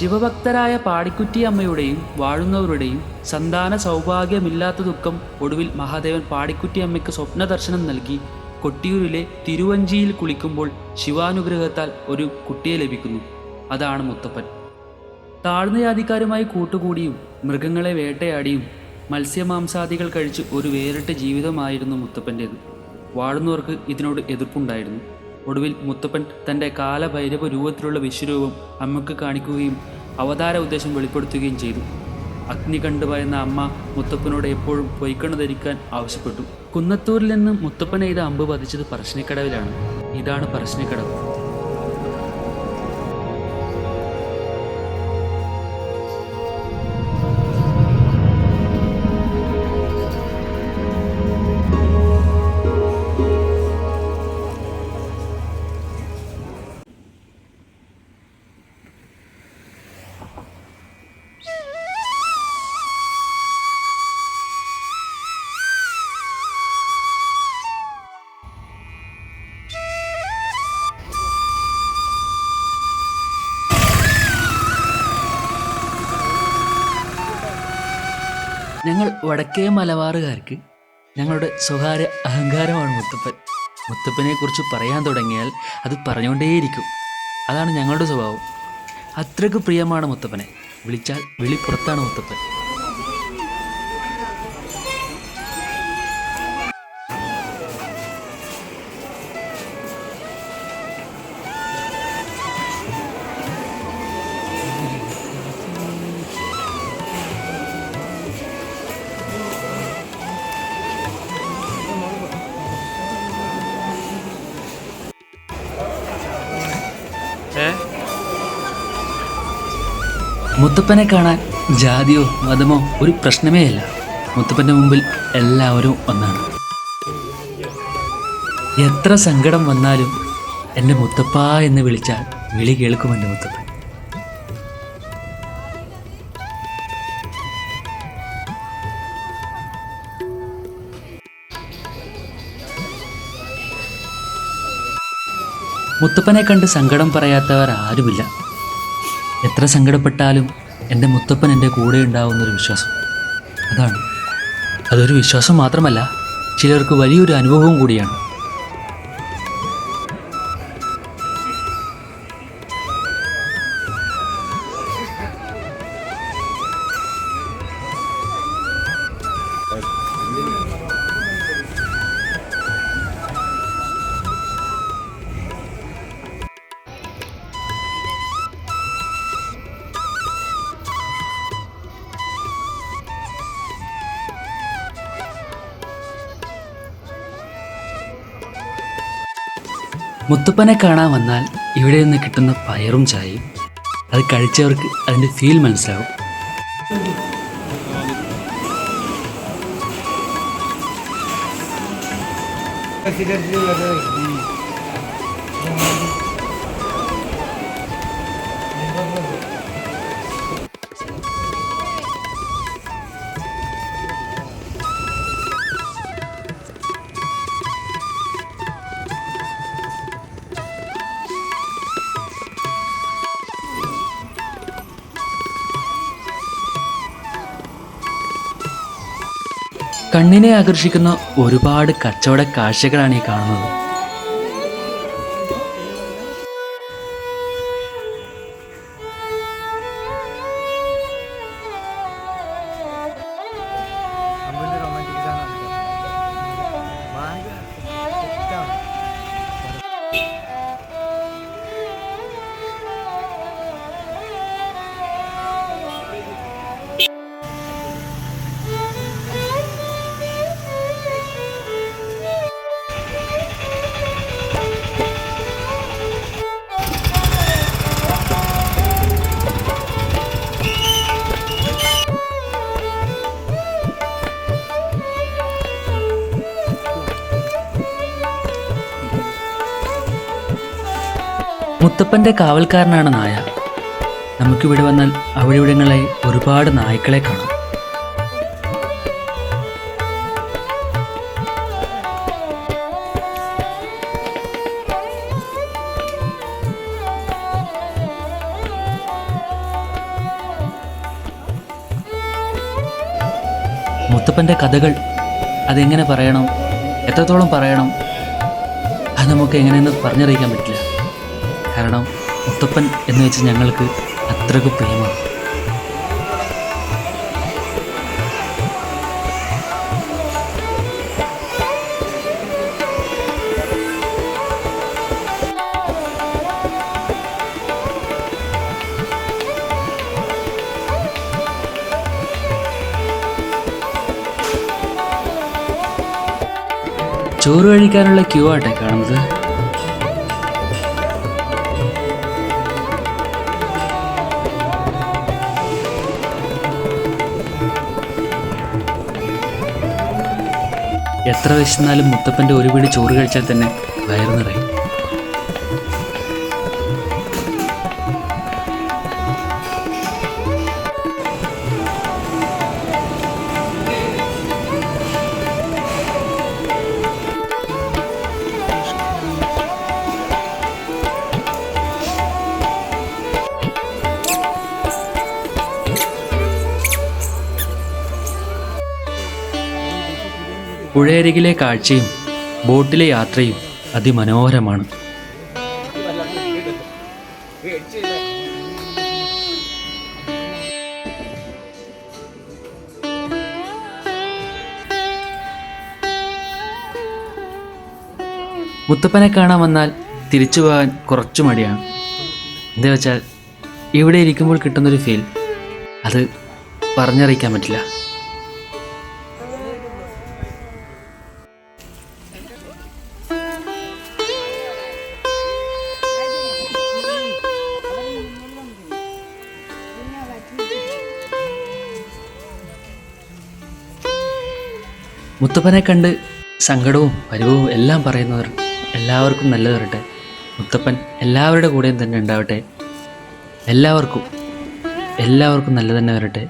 ശിവഭക്തരായ പാടിക്കുറ്റിയമ്മയുടെയും വാഴുന്നവരുടെയും സന്താന സൗഭാഗ്യമില്ലാത്ത ദുഃഖം ഒടുവിൽ മഹാദേവൻ പാടിക്കുറ്റിയമ്മയ്ക്ക് സ്വപ്ന ദർശനം നൽകി കൊട്ടിയൂരിലെ തിരുവഞ്ചിയിൽ കുളിക്കുമ്പോൾ ശിവാനുഗ്രഹത്താൽ ഒരു കുട്ടിയെ ലഭിക്കുന്നു. അതാണ് മുത്തപ്പൻ. താഴ്ന്ന ജാതിക്കാരുമായി കൂട്ടുകൂടിയും മൃഗങ്ങളെ വേട്ടയാടിയും മത്സ്യമാംസാദികൾ കഴിച്ച് ഒരു വേറിട്ട ജീവിതമായിരുന്നു മുത്തപ്പൻ്റേത്. വാഴുന്നവർക്ക് ഇതിനോട് എതിർപ്പുണ്ടായിരുന്നു. ഒടുവിൽ മുത്തപ്പൻ തൻ്റെ കാലഭൈരവ രൂപത്തിലുള്ള വിശ്വരൂപം അമ്മയ്ക്ക് കാണിക്കുകയും അവതാര ഉദ്ദേശം വെളിപ്പെടുത്തുകയും ചെയ്തു. അഗ്നി കണ്ടു ഭയന്ന അമ്മ മുത്തപ്പനോട് എപ്പോഴും പൊയ്ക്കണ്ണു ധരിക്കാൻ ആവശ്യപ്പെട്ടു. കുന്നത്തൂരിൽ നിന്ന് മുത്തപ്പനെ ഇത് അമ്പ് പതിച്ചത് പറശ്ശിനിക്കടവിലാണ്. ഇതാണ് പറശ്ശിനിക്കടവ്. ഞങ്ങൾ വടക്കേ മലബാറുകാർക്ക് ഞങ്ങളുടെ സ്വകാര്യ അഹങ്കാരമാണ് മുത്തപ്പൻ. മുത്തപ്പനെ കുറിച്ച് പറയാൻ തുടങ്ങിയാൽ അത് പറഞ്ഞുകൊണ്ടേയിരിക്കും. അതാണ് ഞങ്ങളുടെ സ്വഭാവം. അത്രയ്ക്ക് പ്രിയമാണ് മുത്തപ്പനെ. വിളിച്ചാൽ വിളിപ്പുറത്താണ് മുത്തപ്പൻ. മുത്തപ്പനെ കാണാൻ ജാതിയോ മതമോ ഒരു പ്രശ്നമേ അല്ല. മുത്തപ്പൻ്റെ മുമ്പിൽ എല്ലാവരും ഒന്നാണ്. എത്ര സങ്കടം വന്നാലും എൻ്റെ മുത്തപ്പ എന്ന് വിളിച്ചാൽ വിളി കേൾക്കും എൻ്റെ മുത്തപ്പൻ. മുത്തപ്പനെ കണ്ട് സങ്കടം പറയാത്തവർ ആരുമില്ല. എത്ര സങ്കടപ്പെട്ടാലും എൻ്റെ മുത്തപ്പൻ എൻ്റെ കൂടെ ഉണ്ടാവുന്നൊരു വിശ്വാസം. അതൊരു വിശ്വാസം മാത്രമല്ല, ചിലർക്ക് വലിയൊരു അനുഭവവും കൂടിയാണ്. മുത്തപ്പനെ കാണാൻ വന്നാൽ ഇവിടെ നിന്ന് കിട്ടുന്ന പയറും ചായയും അത് കഴിച്ചവർക്ക് അതിൻ്റെ ഫീൽ മനസ്സിലാവും. കണ്ണിനെ ആകർഷിക്കുന്ന ഒരുപാട് കച്ചവട കാഴ്ചകളാണ് ഈ കാണുന്നത്. മുത്തപ്പൻ്റെ കാവൽക്കാരനാണ് നായ. നമുക്കിവിടെ വന്നാൽ അവിടെയിടങ്ങളിലായി ഒരുപാട് നായ്ക്കളെ കാണാം. മുത്തപ്പൻ്റെ കഥകൾ അതെങ്ങനെ പറയണം, എത്രത്തോളം പറയണം, അത് നമുക്ക് എങ്ങനെയെന്ന് പറഞ്ഞറിയിക്കാൻ പറ്റില്ല. കാരണം മുത്തപ്പൻ എന്ന് വെച്ച് ഞങ്ങൾക്ക് അത്രയ്ക്ക് പ്രിയമാണ്. ചോറ് കഴിക്കാനുള്ള ക്യൂ ആട്ടെ കാണുന്നത്. എത്ര വിശന്നാലും മുത്തപ്പൻ്റെ ഒരു പിടി ചോറ് കഴിച്ചാൽ തന്നെ വയറു നിറയും. പുഴയരികിലെ കാഴ്ചയും ബോട്ടിലെ യാത്രയും അതിമനോഹരമാണ്. മുത്തപ്പനെ കാണാൻ വന്നാൽ തിരിച്ചു പോകാൻ കുറച്ചു മടിയാണ്. എന്താ വെച്ചാൽ ഇവിടെ ഇരിക്കുമ്പോൾ കിട്ടുന്നൊരു ഫീൽ അത് പറഞ്ഞറിയിക്കാൻ പറ്റില്ല. മുത്തപ്പനെ കണ്ട് സങ്കടവും പരിവവും എല്ലാം പറയുന്നവർ എല്ലാവർക്കും നല്ലത് വരട്ടെ. മുത്തപ്പൻ എല്ലാവരുടെ കൂടെയും തന്നെ ഉണ്ടാവട്ടെ. എല്ലാവർക്കും നല്ലത് തന്നെ വരട്ടെ.